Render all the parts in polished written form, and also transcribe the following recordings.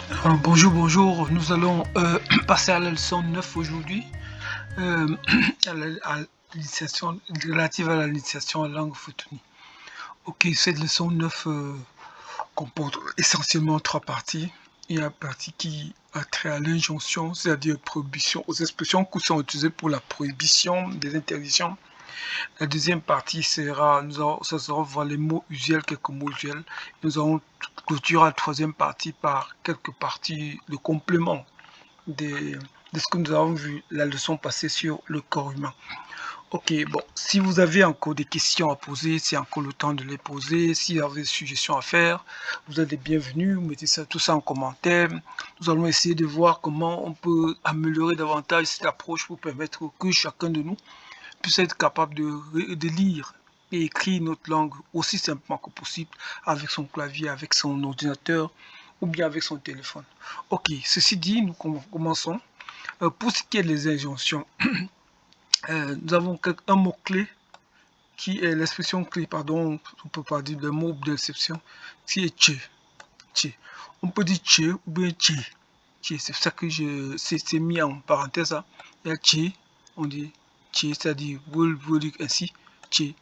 Bonjour, bonjour. Nous allons passer à la leçon 9 aujourd'hui, euh, à l'initiation relative à l'initiation à la langue Futuni. Ok, cette leçon 9 comporte essentiellement trois parties. Il y a la partie qui a trait à l'injonction, c'est-à-dire prohibition, aux expressions qui sont utilisées pour la prohibition des interdictions. La deuxième partie sera, ça sera voir les mots usuels, quelques mots usuels. Nous allons clôturer la troisième partie par quelques parties de complément de ce que nous avons vu la leçon passée sur le corps humain. Ok, bon, si vous avez encore des questions à poser, c'est encore le temps de les poser. Si vous avez des suggestions à faire, vous êtes les bienvenus. Vous mettez tout ça en commentaire. Nous allons essayer de voir comment on peut améliorer davantage cette approche pour permettre que chacun de nous puisse être capable de lire et écrire notre langue aussi simplement que possible avec son clavier, avec son ordinateur ou bien avec son téléphone. Ok, ceci dit, nous commençons. Pour ce qui est des injonctions, nous avons un mot-clé qui est l'expression clé, pardon, on peut pas dire le mot d'exception, qui est tché. Tché. On peut dire tché ou bien tché. Tché, c'est ça que c'est mis en parenthèse. Hein. Il y a tché, on dit tché, c'est-à-dire vous dire ainsi, tché.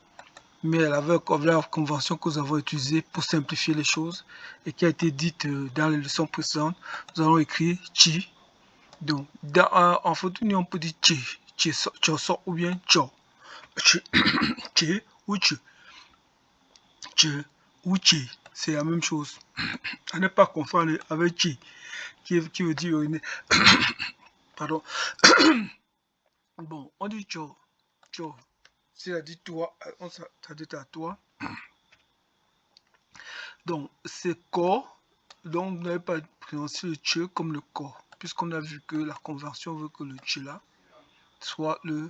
Mais avec la convention que nous avons utilisée pour simplifier les choses et qui a été dite dans les leçons précédentes, nous allons écrire tché. Donc, en photo, on peut dire tché, tché ou bien tcho. Tché ou tché. Tché ou tché, c'est la même chose. À ne pas confondre avec tché, qui veut dire pardon. Bon, on dit tcho, tcho, c'est-à-dire toi, ça dit à toi. Donc, c'est corps, donc vous n'avez pas prononcé le tché comme le corps, puisqu'on a vu que la convention veut que le tché là soit le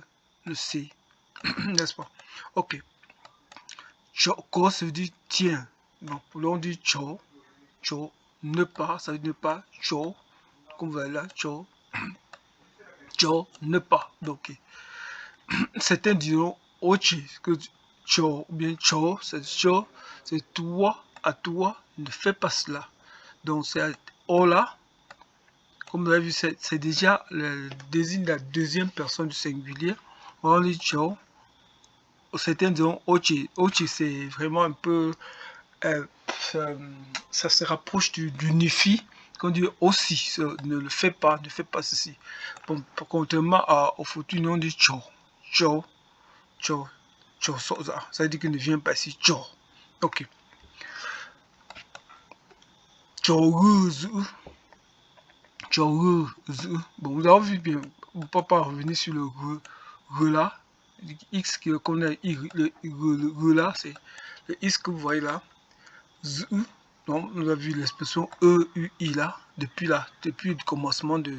C, n'est-ce pas? Ok. Corps, ça veut dire tiens. Donc, là, on dit tcho, tcho, ne pas, ça veut dire ne pas, tcho, comme vous voyez là, tcho, tcho, ne pas. Donc, certains diront ochi, que tcho, ou bien tcho, c'est toi, à toi, ne fais pas cela. Donc, c'est là, comme vous avez vu, c'est déjà le désigne la deuxième personne du singulier. On dit tcho. Certains diront ochi. Ochi, c'est vraiment un peu euh, ça se rapproche du nifi, qu'on dit aussi, ne le fais pas, ne fais pas ceci. Bon, contrairement au futur, on dit tcho, tcho, tcho, tcho, ça veut dire qu'il ne vient pas ici, tcho. Ok. Tcho, tcho, bon, vous avez vu bien, on ne peut pas revenir sur le là. X qu'on a, le là, c'est le X que vous voyez là. Donc, nous avons vu l'expression EUI là, depuis le commencement de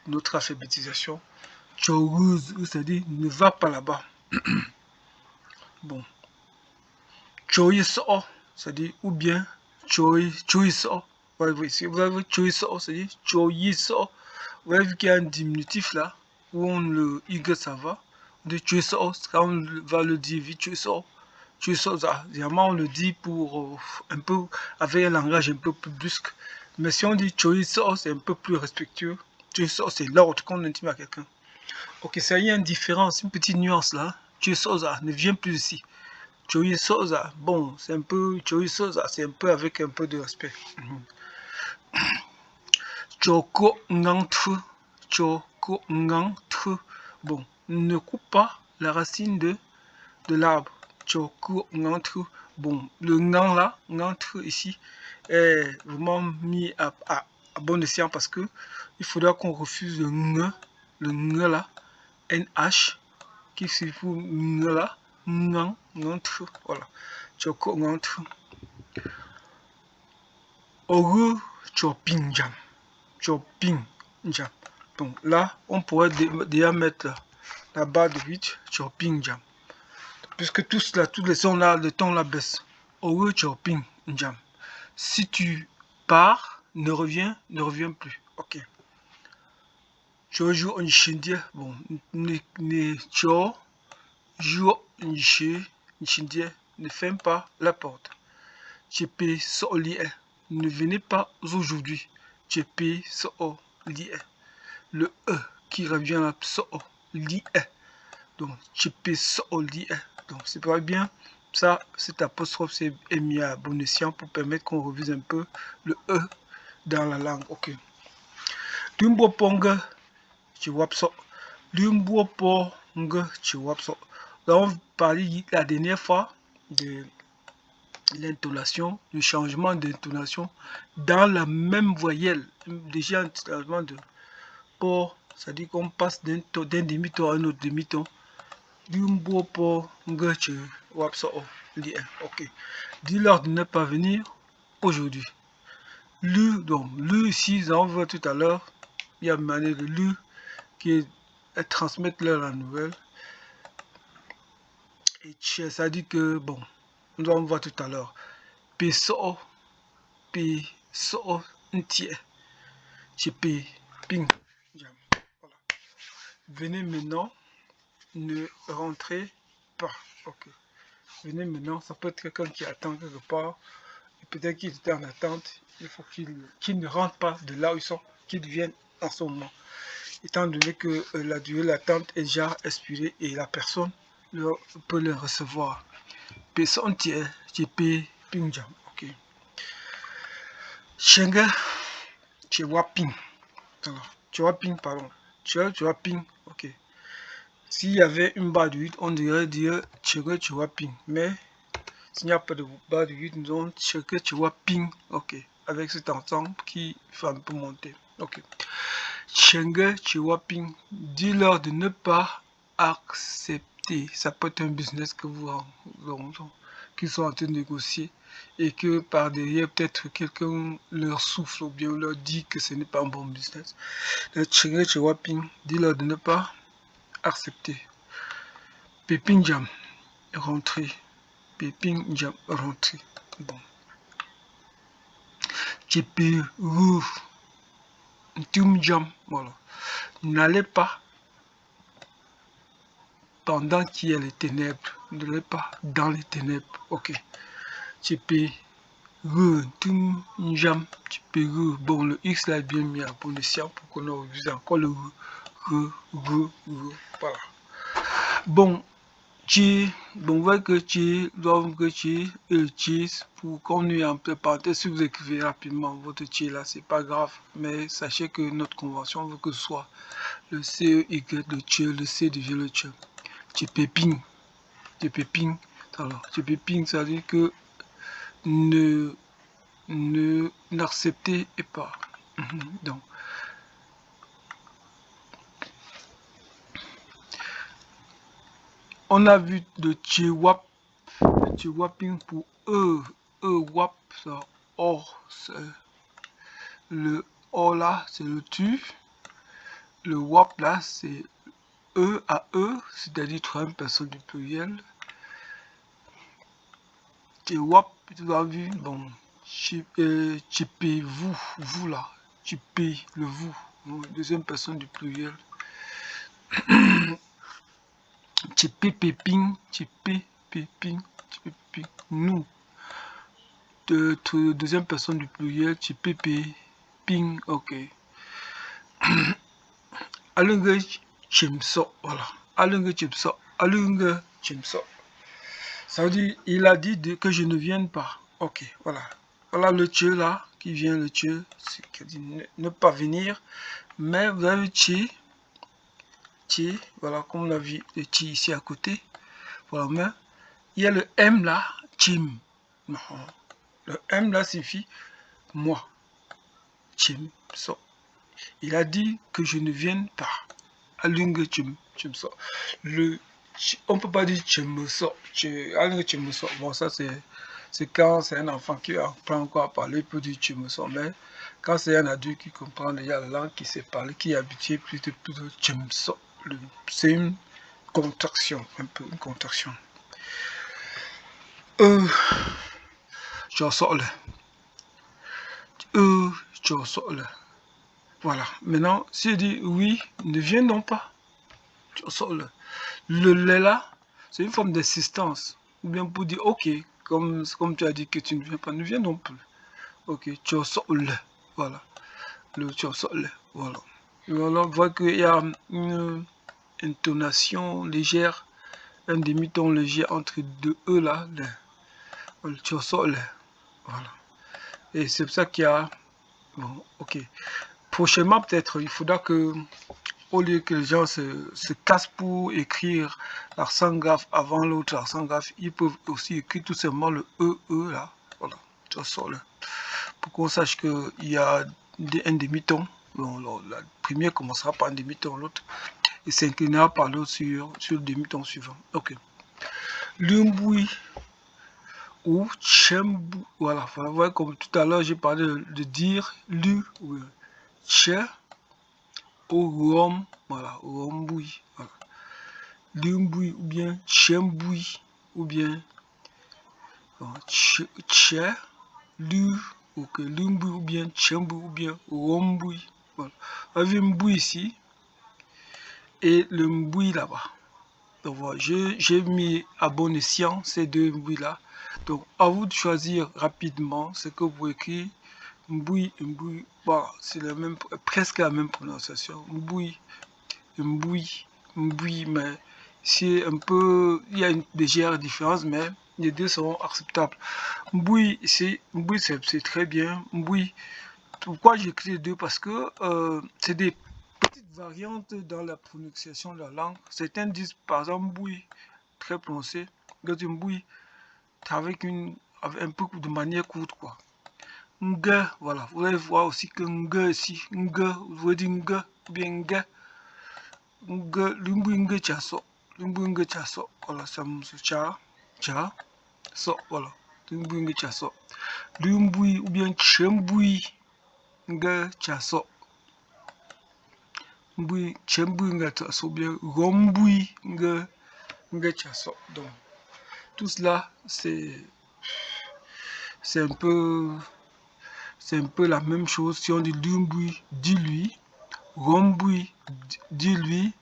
notre alphabétisation. Chouz, c'est-à-dire ne va pas là-bas. Bon. Choiso, c'est-à-dire ou bien choiso. Vous avez vu choiso, c'est-à-dire choiso. Vous avez vu qu'il y a un diminutif là, où on le Y ça va. On dit choiso, quand on va le dire vite choiso. Généralement, on le dit pour un peu avec un langage un peu plus brusque. Mais si on dit choiso, c'est un peu plus respectueux. Choiso, c'est l'ordre qu'on intime à quelqu'un. Ok, ça y a une différence, une petite nuance là. Choiso ne vient plus ici. Choiso, bon, c'est un peu choiso, c'est un peu avec un peu de respect. Choko ngantru, choko ngantru. Bon, ne coupe pas la racine de l'arbre. Choku ngantru. Bon, le ngan là, ngantru ici, est vraiment mis à bon escient parce que il faudra qu'on refuse le ng là, NH, qui signifie ng là, ngan, ngantru. Voilà. Choku ngantru. Oru chopping jam. Chopping jam. Donc là, on pourrait déjà mettre la barre de 8, chopping jam. Puisque tous les sons là, le ton là baisse. Oru chopping jam. Si tu pars, ne reviens plus. Ok. Choju onishindie. Bon, ne cho, ju onishindie. Ne ferme pas la porte. Chepe soli. Ne venez pas aujourd'hui. P, so, li, le E qui revient là, so, li, donc P, so, li, donc c'est pas bien. Ça, cet apostrophe est mis à bon escient pour permettre qu'on revise un peu le E dans la langue. Ok. Dumbo ponga, tu vois ça. Dumbo ponga, tu vois ça. Donc, on parlait la dernière fois de l'intonation, le changement d'intonation dans la même voyelle. Déjà, un changement de port, c'est-à-dire qu'on passe d'un demi-ton à un autre demi-ton. Dumbo ponga, tu vois ça. Ok. Dis-leur de ne pas venir aujourd'hui. Lu, donc, lu ici, on voit tout à l'heure, il y a une manière de lu qui est transmettre leur la nouvelle. Et ça dit que, bon, nous allons voir tout à l'heure. PSO, PSO, entier. GP, ping. Voilà. Venez maintenant, ne rentrez pas. Ok. Venez maintenant, ça peut être quelqu'un qui attend quelque part. Peut-être qu'il était en attente, il faut qu'il ne rentre pas de là où ils sont, qu'ils viennent en ce moment. Étant donné que la durée d'attente est déjà expirée et la personne peut le recevoir. Personne tiers, JP Pingjam. Ok. Shenga, tu vois ping. Alors, tu vois ping, pardon. Tu vois ping. Ok. S'il y avait une barre de 8, on dirait dire tu vois ping. Mais s'il n'y a pas de barre de 8, nous allons tu vois ping. Ok. Avec cet ensemble qui fait un peu monter. Ok. Shenga, tu vois ping. Dis-leur de ne pas accepter. Ça peut être un business que qu'ils sont en train de négocier et que par derrière peut-être quelqu'un leur souffle ou bien leur dit que ce n'est pas un bon business. Shenga, tu vois ping. Dis-leur de ne pas accepter. Pépin jam, rentrer. Pépin jam, rentrer. Bon. Tchépé, rouf. Tum jam, voilà. N'allez pas pendant qu'il y a les ténèbres. N'allez pas dans les ténèbres. Ok. Tchépé, rouf. Tum jam, tchépé, rouf. Bon, le X là est bien mis à bon escient pour qu'on ait encore le rouf. Voilà. Bon. Bon, on voit que l'homme que pour qu'on ait un peu parenthèse, si vous écrivez rapidement votre là, c'est pas grave, mais sachez que notre convention veut que ce soit le CEY, le C devient le péping, alors, péping, ça veut dire que n'acceptez pas. Donc, on a vu de Chiwaping pour wap, ça, or, le or là, c'est le tu, le wap là, c'est à c'est-à-dire troisième personne du pluriel. Chiwap, tu as vu, bon, chipé, vous là, chipé, le vous, deuxième personne du pluriel. Chipé, péping, nous. Deuxième personne du pluriel, chipé, ping, ok. Alunga chimso, voilà. Alunga chimso. Ça veut dire, il a dit que je ne vienne pas. Ok, voilà. Voilà le tchè là, qui vient le tchè, qui dit ne pas venir. Mais vous avez tchè, voilà, comme on a vu le tchè ici à côté. Voilà, mais il y a le M là, chim. Le M là signifie moi. Chim, so. Il a dit que je ne vienne pas. Alunga chimso. On peut pas dire chimso. Alunga chimso. Bon, ça c'est quand c'est un enfant qui apprend encore à parler, il peut dire chimso. Mais quand c'est un adulte qui comprend déjà la langue, qui sait parler, qui est habitué plutôt chimso. C'est une contraction, un peu une contraction. Je sors là. Je sors là. Voilà. Maintenant, s'il dit oui, ne viens donc pas. Je sors là. Le lait là, c'est une forme d'assistance. Ou bien pour dire ok, comme tu as dit que tu ne viens pas, ne viens non plus. Ok, tu sors le lait. Voilà. le sol. Voilà. Et on voit qu'il y a une intonation légère, un demi-ton léger entre deux E là, le sol. Voilà. Et c'est pour ça qu'il y a... Bon, ok. Prochainement, peut-être, il faudra que, au lieu que les gens se cassent pour écrire l'accent grave avant l'autre accent grave, ils peuvent aussi écrire tout simplement le E là. Voilà, sol. Pour qu'on sache qu'il y a un demi-ton. Bon, la première commencera par un demi-ton, l'autre et s'inclinera par l'autre sur le demi-ton suivant. Ok. Lumbui ou chembu. Voilà, voilà, comme tout à l'heure, j'ai parlé de dire lu ou che ou rom. Voilà, rombui. Voilà. Lumbui ou bien chembui ou bien che, lu, ok, lumbui ou bien chembui ou bien rombui. Voilà. On a vu mbui ici et le mbui là-bas. Donc voilà, j'ai mis à bon escient ces deux mbui là. Donc à vous de choisir rapidement ce que vous écrivez. Mbui, mbui, voilà, c'est presque la même prononciation. Mbui, mbui, mbui, mais c'est un peu, il y a une légère différence, mais les deux sont acceptables. Mbui, c'est très bien. Mbui, pourquoi j'écris les deux? Parce que c'est des petites variantes dans la prononciation de la langue. Certains disent par exemple mbui, très prononcé. D'autres mbui, avec un peu de manière courte, quoi. Nga, voilà, vous allez voir aussi que nga ici, nga, vous voyez dire nga, ou bien nga, lumbu nga chaso, voilà, ça me cha, so, voilà, lumbu nga chaso, lumbu ou bien chembui nga chaso, chembui nga chaso, ou bien rombui nga chaso. Donc, tout cela, c'est un peu la même chose. Si on dit lumbui, dis-lui, rombui, dis-lui,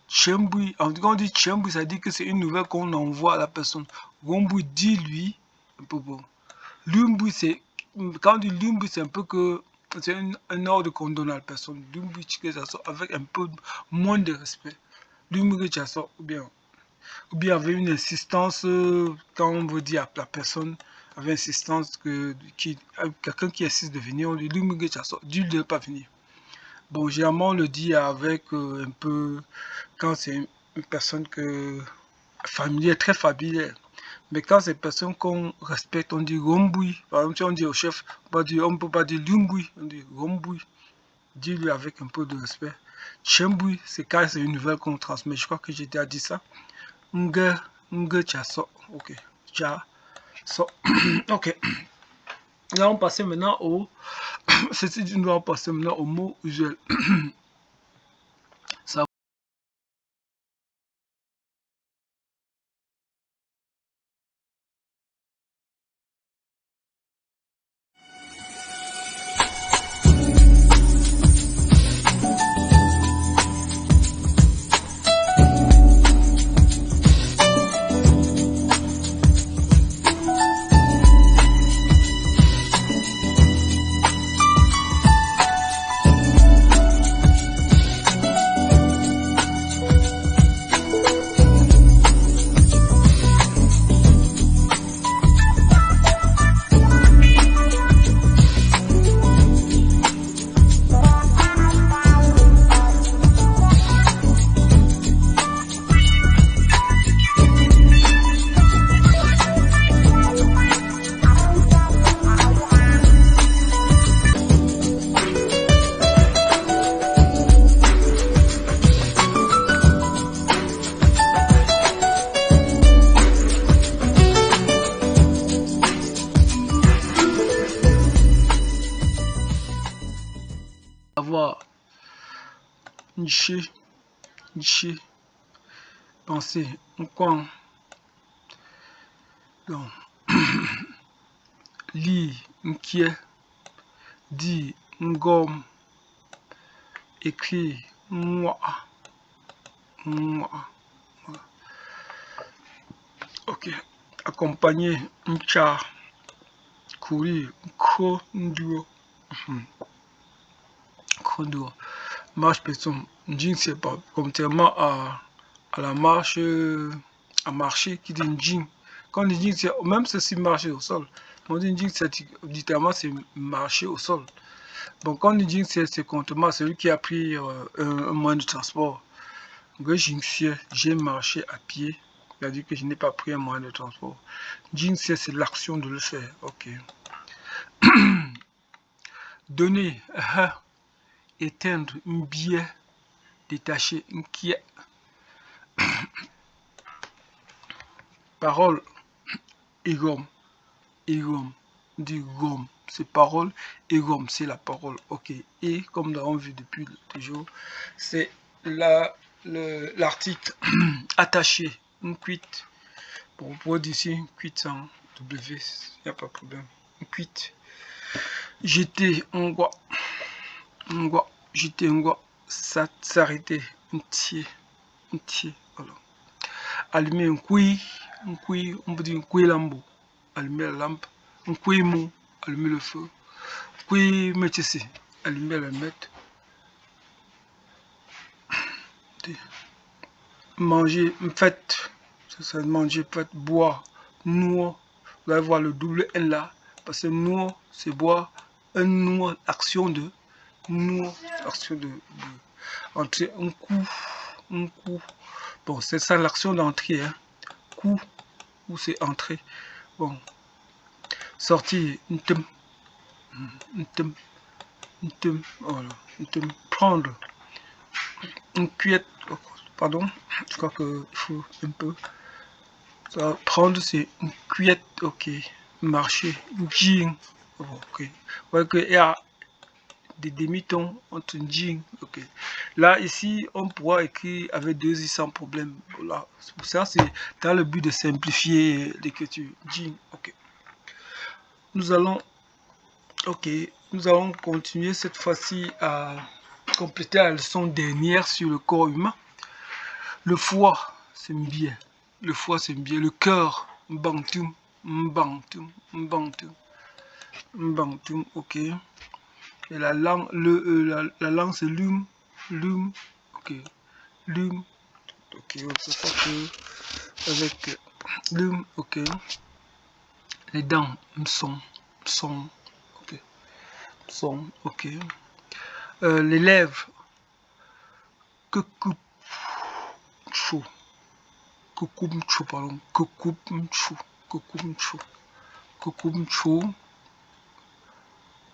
chembui. En tout cas, on dit chembui, ça dit que c'est une nouvelle qu'on envoie à la personne. Rombui, dis-lui, un peu bon. Lumbui, c'est, quand on dit lumbui, c'est un peu que c'est un ordre qu'on donne à la personne. Lumbui, avec un peu moins de respect. Lumbui, ou bien avec une insistance, quand on veut dire à la personne, avec insistance quelqu'un qui insiste de venir, on dit lui dis de ne pas venir. Bon, généralement on le dit avec un peu, quand c'est une personne familière, très familière. Mais quand c'est une personne qu'on respecte, on dit rombui. Par exemple, si on dit au chef, on ne peut pas dire lumbui, on dit rombui. Dis-lui avec un peu de respect. Chembui, c'est quand c'est une nouvelle qu'on transmet. Je crois que j'ai déjà dit ça. Nga chaso, ok, chaso, ok. Là on passe maintenant au, nous allons passer maintenant au mot usuel. Ça va avoir niché, penser, quoi, donc, li, inquiet, dit, ngom, écrit, moi, ok, accompagner, ncha, courir, kro, nduo. grandeur. Marche personne. Jean, c'est pas contrairement à la marche, à marcher qui dit jean. Quand on dit jean, c'est même ceci marcher au sol. On dit jean, c'est littéralement c'est marcher au sol. Bon, quand on dit jean, c'est contrairement à celui qui a pris un moyen de transport. Donc, j'ai marché à pied. C'est-à-dire que je n'ai pas pris un moyen de transport. Jean, c'est l'action de le faire. Ok. Donner, éteindre, un biais, détacher, inquiet. Parole, égom, égom, dit gomme, c'est parole, égom, c'est la parole, ok. Et comme nous l'avons vu depuis toujours, c'est l'article attaché, une cuite. Bon, on pourrait dire ici une cuite sans W, il n'y a pas de problème. Une cuite. Jeter, on voit, jeter, on voit, s'arrêter, un tiers, voilà. Allumer un couille, on peut dire un couille lambeau, allumer la lampe, un couille mou, allumer le feu, couille métissé, allumer la allumette, manger, fête, ça manger, fête, boire, noix, vous allez voir le double N là, parce que noix, c'est boire, un noix, action de, noix, action de entrer, un coup, bon, c'est ça l'action d'entrée, hein, coup, ou c'est entrer, bon. Sortir, voilà, prendre, une cuillère, pardon, je crois qu'il faut un peu, ça, prendre c'est une cuillère, ok, marcher, jean, ok, ouais qu'il y a des demi-tons entre jean, ok, là ici on pourra écrire avec deux i sans problème, voilà, pour ça c'est dans le but de simplifier l'écriture, jean, ok, nous allons continuer cette fois-ci à compléter la leçon dernière sur le corps humain. Le foie, c'est bien. Le foie, c'est bien. Le cœur, mbangtum, mbangtum, mbangtum, mbangtum, ok. Et la langue, la langue, c'est lum, ok. Lum, ok. C'est ça que, avec lum, ok. Les dents, son, ok. Son, ok. Les lèvres, kukumchu, pardon, kukumchu,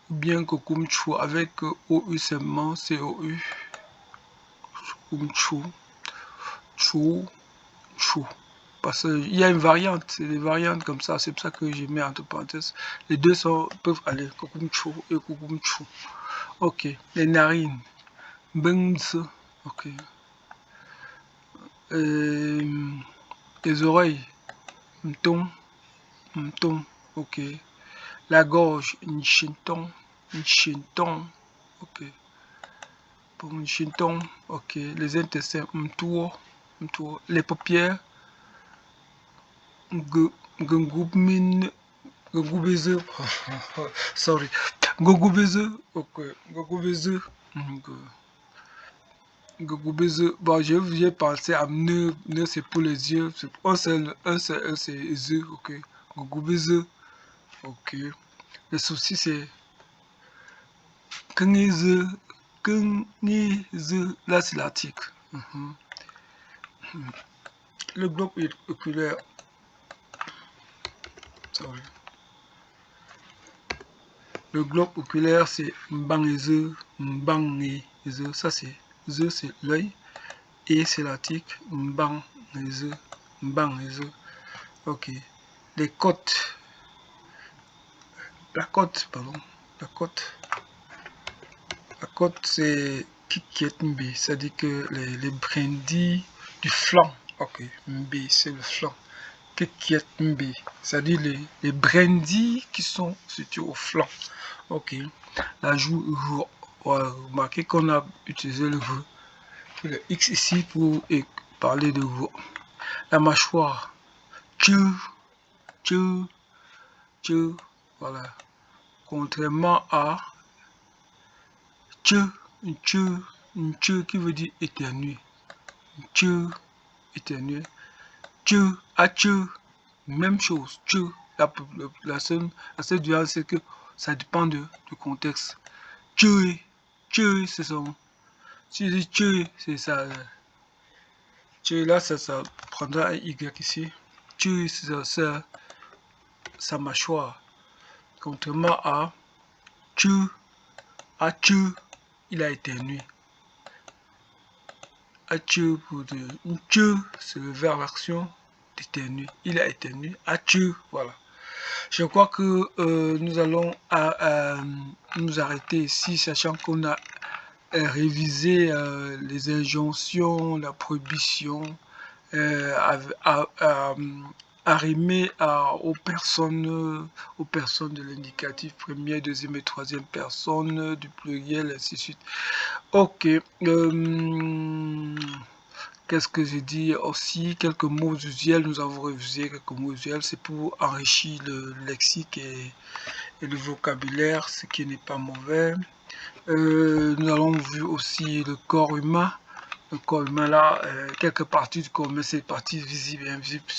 bien kukumchu avec OU seulement, c'est OU, kukumchu, chou, parce qu'il y a une variante, c'est des variantes comme ça, c'est pour ça que je mets entre parenthèses, les deux peuvent aller, kukumchu et kukumchu, ok, les narines, bengs, ok. Les oreilles, mton, ok. La gorge, nchinton, ok. Pour nchinton, ok. Les intestins, mtour. Les paupières, ngugubmin, ngugubeze, sorry, ngugubeze, ok. Ngugubeze, bon, j'ai pensé à nœud c'est pour les yeux, un seul c'est les yeux, ok. Ngugubeze, ok. Le souci c'est Kengeze, là c'est l'article. Le globe oculaire, sorry. Le globe oculaire c'est mbangeze, ça c'est l'œil et c'est l'article mbangeze, ok. Les côtes, la côte c'est Kikiet-Mbe, c'est-à-dire que les brindilles du flanc, ok, Mbe c'est le flanc, Kikiet-Mbe, c'est-à-dire les brindilles qui sont situées au flanc, ok. La joue, on va remarquer qu'on a utilisé le X ici pour parler de vous. La mâchoire, voilà, contrairement à Tchou qui veut dire éternuer. Tchou, éternuer. Tchou, tchou, même chose. Tchou, la seule différence, c'est que ça dépend du contexte. Tchou, tchou, c'est son. Si je dis tchou, c'est ça. Tchou, là, ça prendra un Y ici. Tchou, c'est sa mâchoire. Contrairement à tchou, tchou, il a éternué. Tchou pour dire tchou, c'est le verbe action d'éternuer. Il a éternué. Tchou, voilà. Je crois que nous allons nous arrêter ici, sachant qu'on a révisé les injonctions, la prohibition, arrimer aux personnes de l'indicatif première, deuxième et troisième personne, du pluriel, ainsi de suite. Ok. Qu'est-ce que j'ai dit aussi? Quelques mots usuels, nous avons révisé quelques mots usuels, c'est pour enrichir le lexique et le vocabulaire, ce qui n'est pas mauvais. Nous avons vu aussi le corps humain. Le corps humain là, quelques parties du corps humain, c'est des parties visibles et invisibles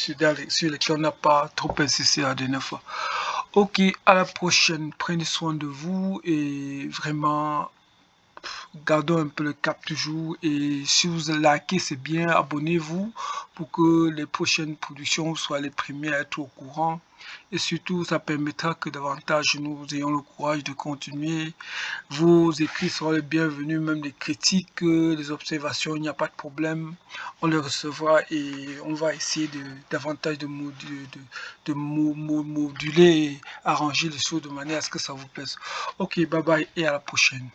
sur lesquelles on n'a pas trop insisté la dernière fois. Ok, à la prochaine, prenez soin de vous et vraiment gardons un peu le cap toujours, et si vous likez c'est bien, abonnez-vous pour que les prochaines productions soient les premières à être au courant, et surtout ça permettra que davantage nous ayons le courage de continuer. Vos écrits seront les bienvenus, même les critiques, les observations, il n'y a pas de problème, on les recevra et on va essayer davantage de moduler et arranger les choses de manière à ce que ça vous plaise. Ok, bye bye et à la prochaine.